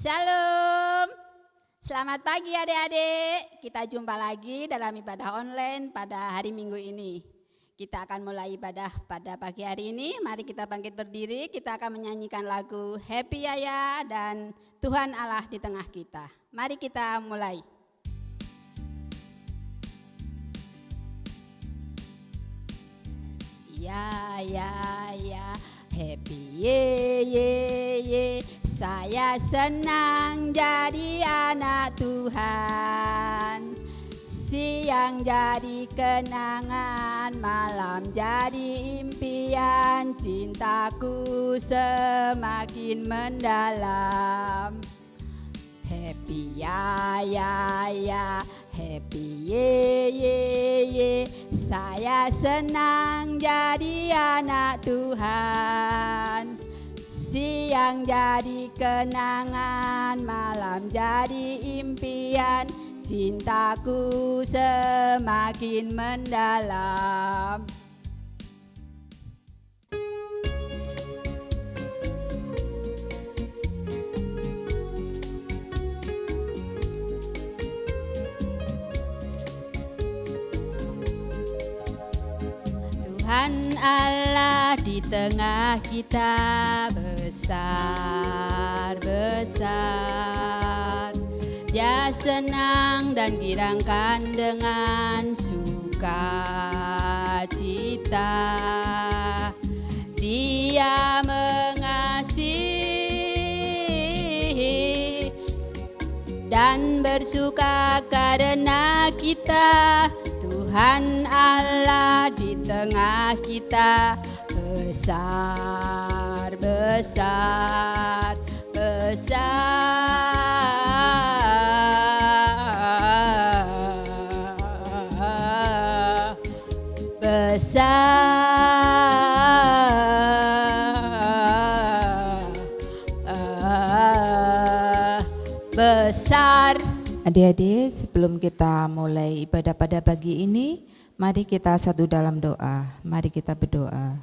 Shalom, selamat pagi adik-adik. Kita jumpa lagi dalam ibadah online pada hari Minggu ini. Kita akan mulai ibadah pada pagi hari ini. Mari kita bangkit berdiri, kita akan menyanyikan lagu Happy Yaya dan Tuhan Allah di tengah kita. Mari kita mulai. Ya, ya, ya, happy ye, ye, ye. Saya senang jadi anak Tuhan. Siang jadi kenangan, malam jadi impian. Cintaku semakin mendalam. Happy ya, ya, ya, happy ye, ye, ye. Saya senang jadi anak Tuhan. Siang jadi kenangan, malam jadi impian. Cintaku semakin mendalam. Tuhan Allah di tengah kita besar-besar. Dia senang dan girangkan dengan sukacita. Dia mengasihi dan bersuka karena kita. Tuhan Allah di tengah kita besar-besar. Besar. Adik-adik, sebelum kita mulai ibadah pada pagi ini, mari kita satu dalam doa. Mari kita berdoa.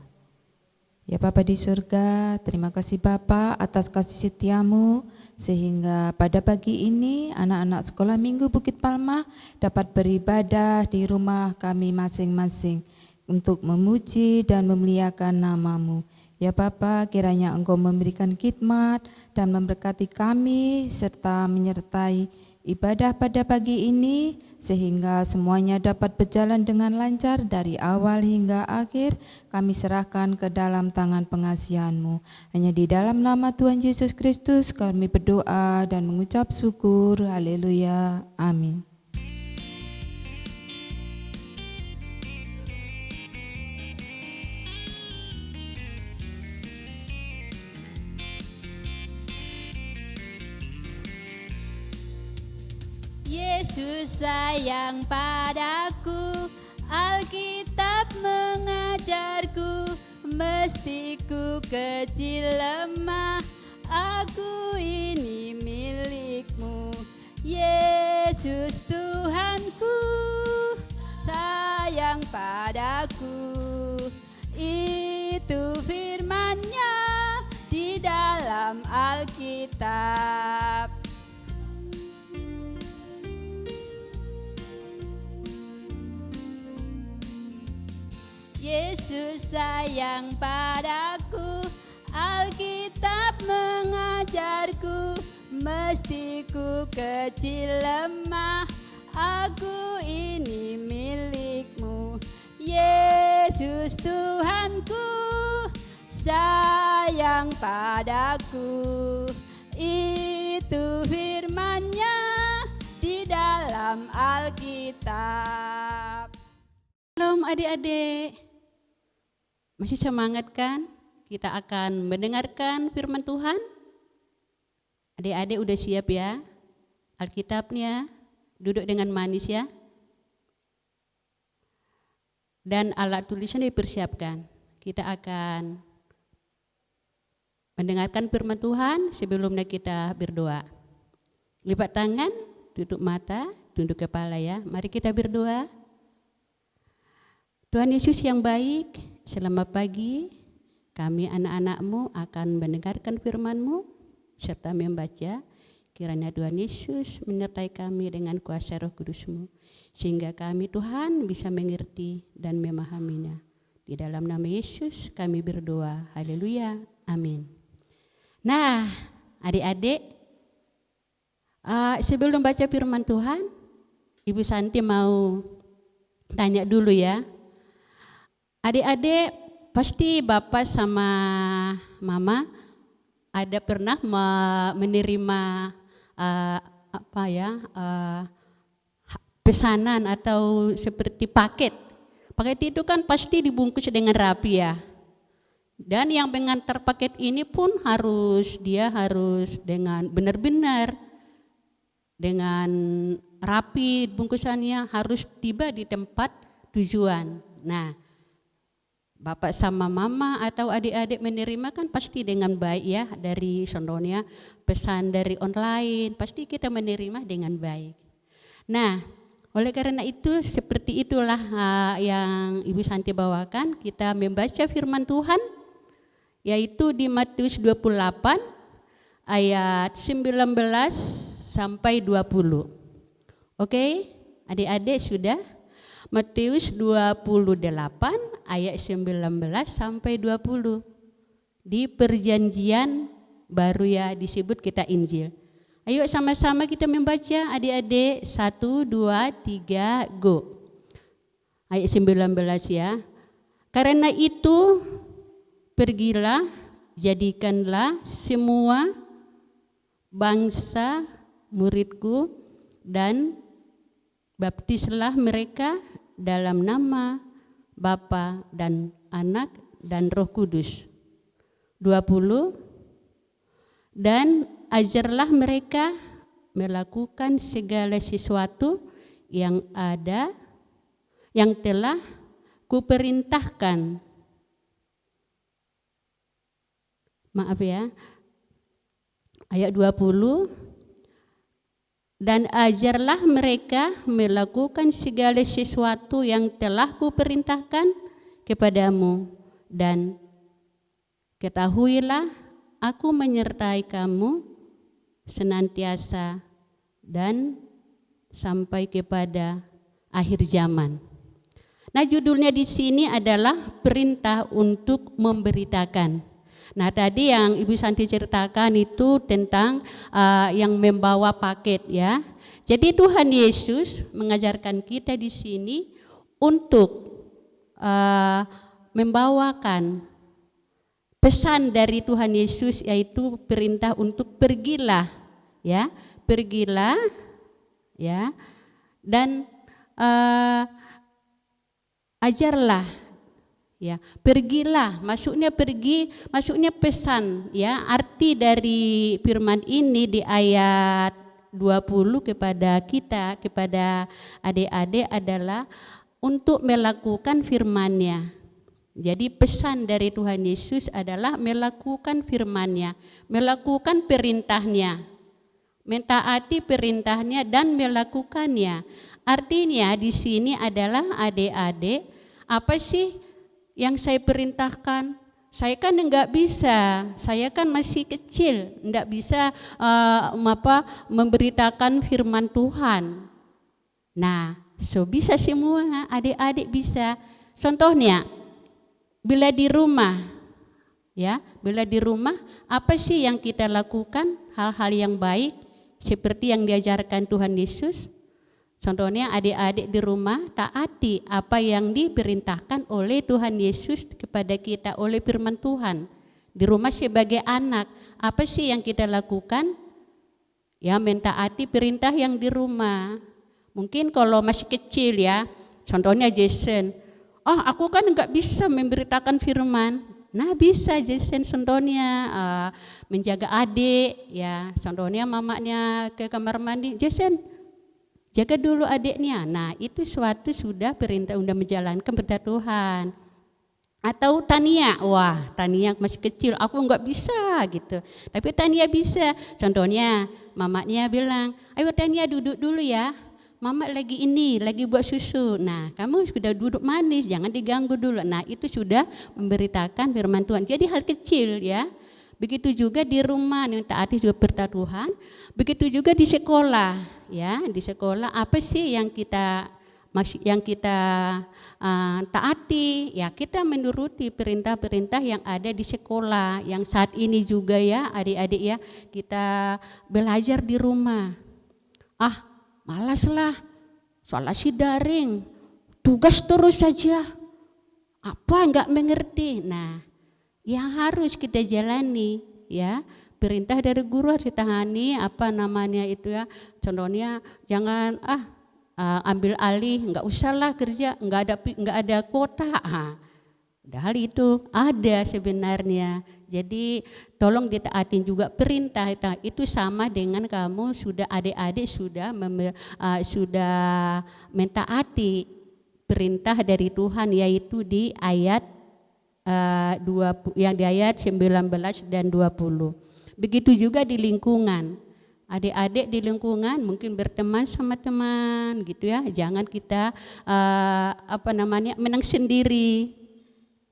Ya Bapa di surga, terima kasih Bapa atas kasih setiamu, sehingga pada pagi ini anak-anak sekolah minggu Bukit Palma dapat beribadah di rumah kami masing-masing untuk memuji dan memuliakan nama-Mu. Ya Bapa, kiranya Engkau memberikan khidmat dan memberkati kami serta menyertai ibadah pada pagi ini sehingga semuanya dapat berjalan dengan lancar dari awal hingga akhir. Kami serahkan ke dalam tangan pengasihan-Mu. Hanya di dalam nama Tuhan Yesus Kristus kami berdoa dan mengucap syukur. Haleluya. Amin. Yesus sayang padaku, Alkitab mengajarku, mesti ku kecil lemah, aku ini milik-Mu. Yesus Tuhanku, sayang padaku, itu firman-Nya di dalam Alkitab. Yesus sayang padaku, Alkitab mengajarku, mesti ku kecil lemah, aku ini milik-Mu. Yesus Tuhanku, sayang padaku, itu firman-Nya di dalam Alkitab. Shalom adik-adik. Masih semangat kan? Kita akan mendengarkan firman Tuhan. Adik-adik udah siap ya? Alkitabnya, duduk dengan manis ya. Dan alat tulisan dipersiapkan. Kita akan mendengarkan firman Tuhan sebelumnya kita berdoa. Lipat tangan, tutup mata, tunduk kepala ya. Mari kita berdoa. Tuhan Yesus yang baik, selamat pagi. Kami anak-anak-Mu akan mendengarkan firman-Mu serta membaca. Kiranya Tuhan Yesus menyertai kami dengan kuasa Roh Kudus-Mu, sehingga kami Tuhan bisa mengerti dan memahaminya. Di dalam nama Yesus kami berdoa. Haleluya. Amin. Nah, adik-adik, sebelum baca firman Tuhan, Ibu Santi mau tanya dulu ya. Adik-adik, pasti Bapak sama Mama ada pernah menerima pesanan atau seperti paket. Paket itu kan pasti dibungkus dengan rapi ya. Dan yang mengantar paket ini pun harus dengan benar-benar dengan rapi bungkusannya, harus tiba di tempat tujuan. Nah, Bapak sama Mama atau adik-adik menerima kan pasti dengan baik ya, dari contohnya pesan dari online, pasti kita menerima dengan baik. Nah, oleh karena itu seperti itulah yang Ibu Santi bawakan, kita membaca firman Tuhan yaitu di Matius 28 ayat 19 sampai 20. Oke, adik-adik sudah? Matius 28 ayat 19 sampai 20. Di perjanjian baru ya, disebut kita Injil. Ayo sama-sama kita membaca adik-adik. 1, 2, 3, go. Ayat 19 ya. Karena itu pergilah, jadikanlah semua bangsa muridku dan baptislah mereka dalam nama Bapa dan Anak dan Roh Kudus. 20. Dan ajarlah mereka melakukan segala sesuatu yang telah kuperintahkan. Maaf ya. Ayat 20. Dan ajarlah mereka melakukan segala sesuatu yang telah kuperintahkan kepadamu, dan ketahuilah aku menyertai kamu senantiasa dan sampai kepada akhir zaman. Nah, judulnya di sini adalah perintah untuk memberitakan. Nah, tadi yang Ibu Santi ceritakan itu tentang yang membawa paket ya. Jadi Tuhan Yesus mengajarkan kita di sini untuk membawakan pesan dari Tuhan Yesus, yaitu perintah untuk pergilah ya, pergilah ya, dan ajarlah. Ya, pergilah, maksudnya pergi, maksudnya pesan ya. Arti dari firman ini di ayat 20 kepada kita, kepada adik-adik adalah untuk melakukan firman-Nya. Jadi pesan dari Tuhan Yesus adalah melakukan firman-Nya, melakukan perintah-Nya, mentaati perintah-Nya dan melakukannya. Artinya di sini adalah adik-adik, apa sih yang saya perintahkan? Saya kan enggak bisa, saya kan masih kecil, enggak bisa memberitakan firman Tuhan. Nah, bisa semua adik-adik bisa. Contohnya, bila di rumah, ya, bila di rumah apa sih yang kita lakukan? Hal-hal yang baik seperti yang diajarkan Tuhan Yesus. Contohnya adik-adik di rumah taati apa yang diperintahkan oleh Tuhan Yesus kepada kita oleh firman Tuhan. Di rumah sebagai anak, apa sih yang kita lakukan? Ya, mentaati perintah yang di rumah. Mungkin kalau masih kecil ya, contohnya Jason, aku kan enggak bisa memberitakan firman. Nah, bisa Jason contohnya menjaga adik ya. Contohnya mamanya ke kamar mandi, Jason jaga dulu adiknya. Nah, itu suatu sudah perintah, sudah menjalankan perintah Tuhan. Atau Tania, Tania masih kecil, aku enggak bisa gitu. Tapi Tania bisa. Contohnya mamanya bilang, ayo Tania duduk dulu ya. Mama lagi buat susu. Nah, kamu sudah duduk manis, jangan diganggu dulu. Nah, itu sudah memberitakan firman Tuhan. Jadi hal kecil ya. Begitu juga di rumah yang taati juga perintah Tuhan. Begitu juga di sekolah, ya. Di sekolah apa sih yang kita taati? Ya kita menuruti perintah-perintah yang ada di sekolah. Yang saat ini juga ya adik-adik ya, kita belajar di rumah. Malaslah, isolasi daring, tugas terus saja. Apa enggak mengerti? Nah, yang harus kita jalani ya, perintah dari guru harus ditahani, contohnya jangan ambil alih, enggak usahlah kerja, enggak ada kuota. Padahal itu ada sebenarnya. Jadi tolong ditaatin juga perintah itu, sama dengan kamu sudah adik-adik sudah mentaati perintah dari Tuhan, yaitu di ayat 20, yang di ayat 19 dan 20. Begitu juga di lingkungan. Adik-adik di lingkungan mungkin berteman sama teman gitu ya. Jangan kita menang sendiri.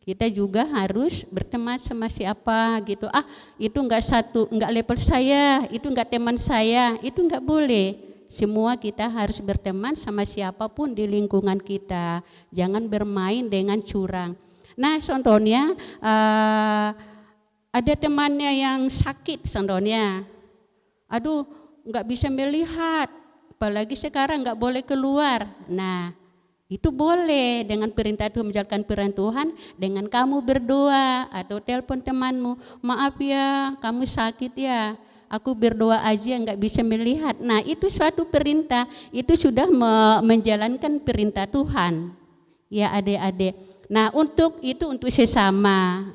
Kita juga harus berteman sama siapa gitu. Itu enggak level saya, itu enggak teman saya, itu enggak boleh. Semua kita harus berteman sama siapapun di lingkungan kita. Jangan bermain dengan curang. Nah, contohnya ada temannya yang sakit, contohnya, nggak bisa melihat, apalagi sekarang nggak boleh keluar. Nah, itu boleh dengan perintah Tuhan, menjalankan perintah Tuhan dengan kamu berdoa atau telepon temanmu, maaf ya, kamu sakit ya, aku berdoa aja nggak bisa melihat. Nah, itu suatu perintah, itu sudah menjalankan perintah Tuhan, ya adik-adik. Nah, untuk sesama,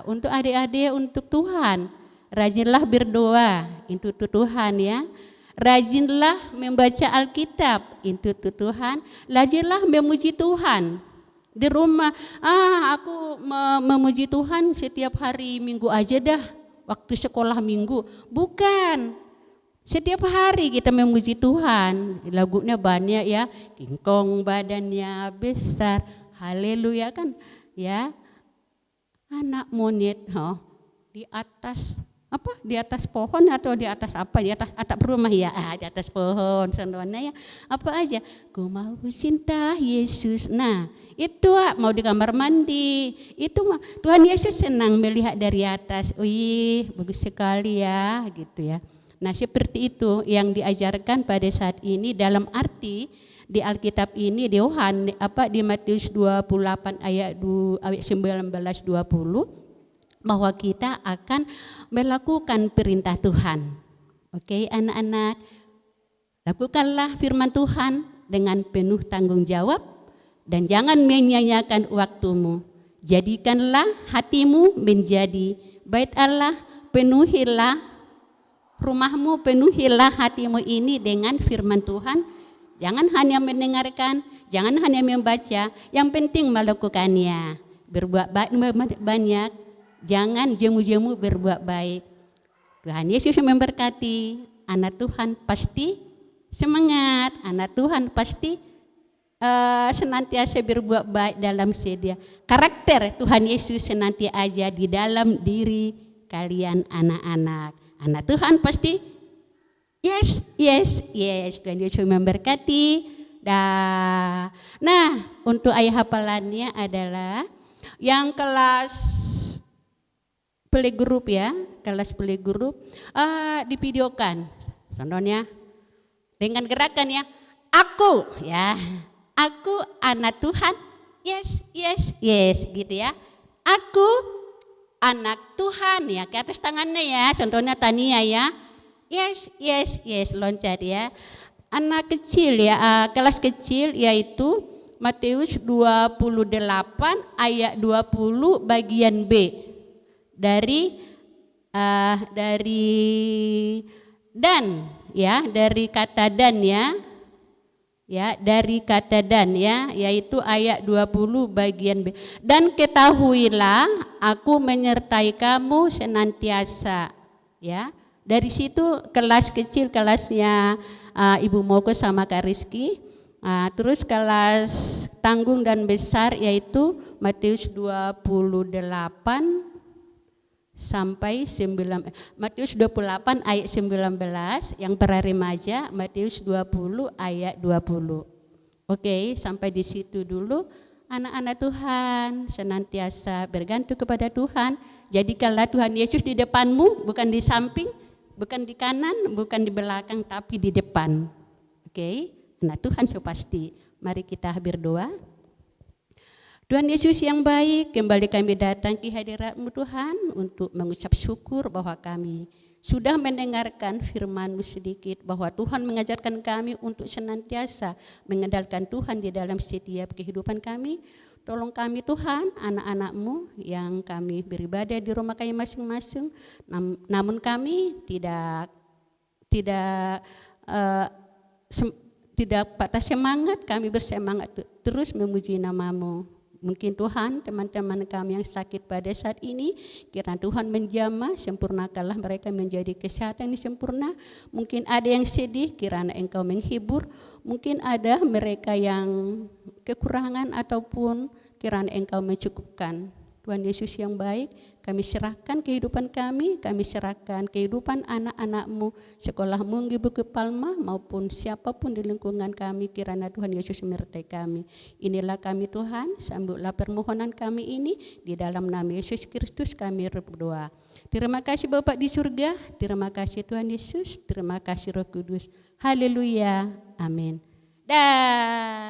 untuk adik-adik, untuk Tuhan, rajinlah berdoa untuk Tuhan ya. Rajinlah membaca Alkitab untuk Tuhan, rajinlah memuji Tuhan. Di rumah, aku memuji Tuhan setiap hari Minggu aja dah, waktu sekolah Minggu. Bukan, setiap hari kita memuji Tuhan. Lagunya banyak ya, kingkong badannya besar, haleluya kan ya. Anak monyet di atas di atas pohon atau di atas apa, di atas atap rumah ya, di atas pohon contohnya ya, apa aja, ku mau cinta Yesus. Nah itu mau di kamar mandi, itu Tuhan Yesus senang melihat dari atas. Wih, bagus sekali ya gitu ya. Nah seperti itu yang diajarkan pada saat ini, dalam arti di Alkitab ini di Matius 28 ayat 19-20, bahwa kita akan melakukan perintah Tuhan. Oke, anak-anak, lakukanlah firman Tuhan dengan penuh tanggung jawab dan jangan menyia-nyiakan waktumu. Jadikanlah hatimu menjadi bait Allah, penuhilah rumahmu, penuhilah hatimu ini dengan firman Tuhan. Jangan hanya mendengarkan, jangan hanya membaca, yang penting melakukannya. Berbuat baik banyak, jangan jemu-jemu berbuat baik. Tuhan Yesus memberkati. Anak Tuhan pasti semangat, anak Tuhan pasti senantiasa berbuat baik dalam sedia. Karakter Tuhan Yesus senantiasa aja di dalam diri kalian anak-anak. Anak Tuhan pasti yes. Tuhan Yesus memberkati. Nah, untuk ayat hafalannya adalah yang kelas playgroup ya, kelas playgroup divideokan. Contohnya dengan gerakan ya, aku anak Tuhan, yes gitu ya. Aku anak Tuhan ya, ke atas tangannya ya, contohnya Tania ya. Yes, loncat ya. Anak kecil ya, kelas kecil yaitu Matius 28 ayat 20 bagian B. Dari kata dan dari kata dan ya, yaitu ayat 20 bagian B. Dan ketahuilah aku menyertai kamu senantiasa ya. Dari situ kelas kecil, kelasnya Ibu Moko sama Kak Rizky. Terus kelas tanggung dan besar yaitu Matius 28 sampai Matius 28 ayat 19, yang para remaja Matius 20 ayat 20. Oke, sampai di situ dulu. Anak-anak Tuhan senantiasa bergantung kepada Tuhan. Jadikanlah Tuhan Yesus di depanmu, bukan di samping, bukan di kanan, bukan di belakang, tapi di depan. Oke, anak Tuhan pasti. Mari kita berdoa. Tuhan Yesus yang baik, kembali kami datang ke hadirat-Mu Tuhan untuk mengucap syukur bahwa kami sudah mendengarkan firman-Mu sedikit, bahwa Tuhan mengajarkan kami untuk senantiasa mengandalkan Tuhan di dalam setiap kehidupan kami. Tolong kami Tuhan, anak-anak-Mu yang kami beribadah di rumah kami masing-masing, namun kami tidak patah semangat, kami bersemangat terus memuji nama-Mu. Mungkin Tuhan, teman-teman kami yang sakit pada saat ini, kiranya Tuhan menjamah, sempurnakanlah mereka menjadi kesehatan yang sempurna. Mungkin ada yang sedih, kiranya Engkau menghibur. Mungkin ada mereka yang kekurangan ataupun kiranya Engkau mencukupkan. Tuhan Yesus yang baik, kami serahkan kehidupan kami serahkan kehidupan anak-anak-Mu, sekolah Munggi Buku Palma maupun siapapun di lingkungan kami, kiranya Tuhan Yesus menyertai kami. Inilah kami Tuhan, sambutlah permohonan kami ini, di dalam nama Yesus Kristus kami berdoa. Terima kasih Bapak di surga, terima kasih Tuhan Yesus, terima kasih Roh Kudus. Haleluya, amin. Dah.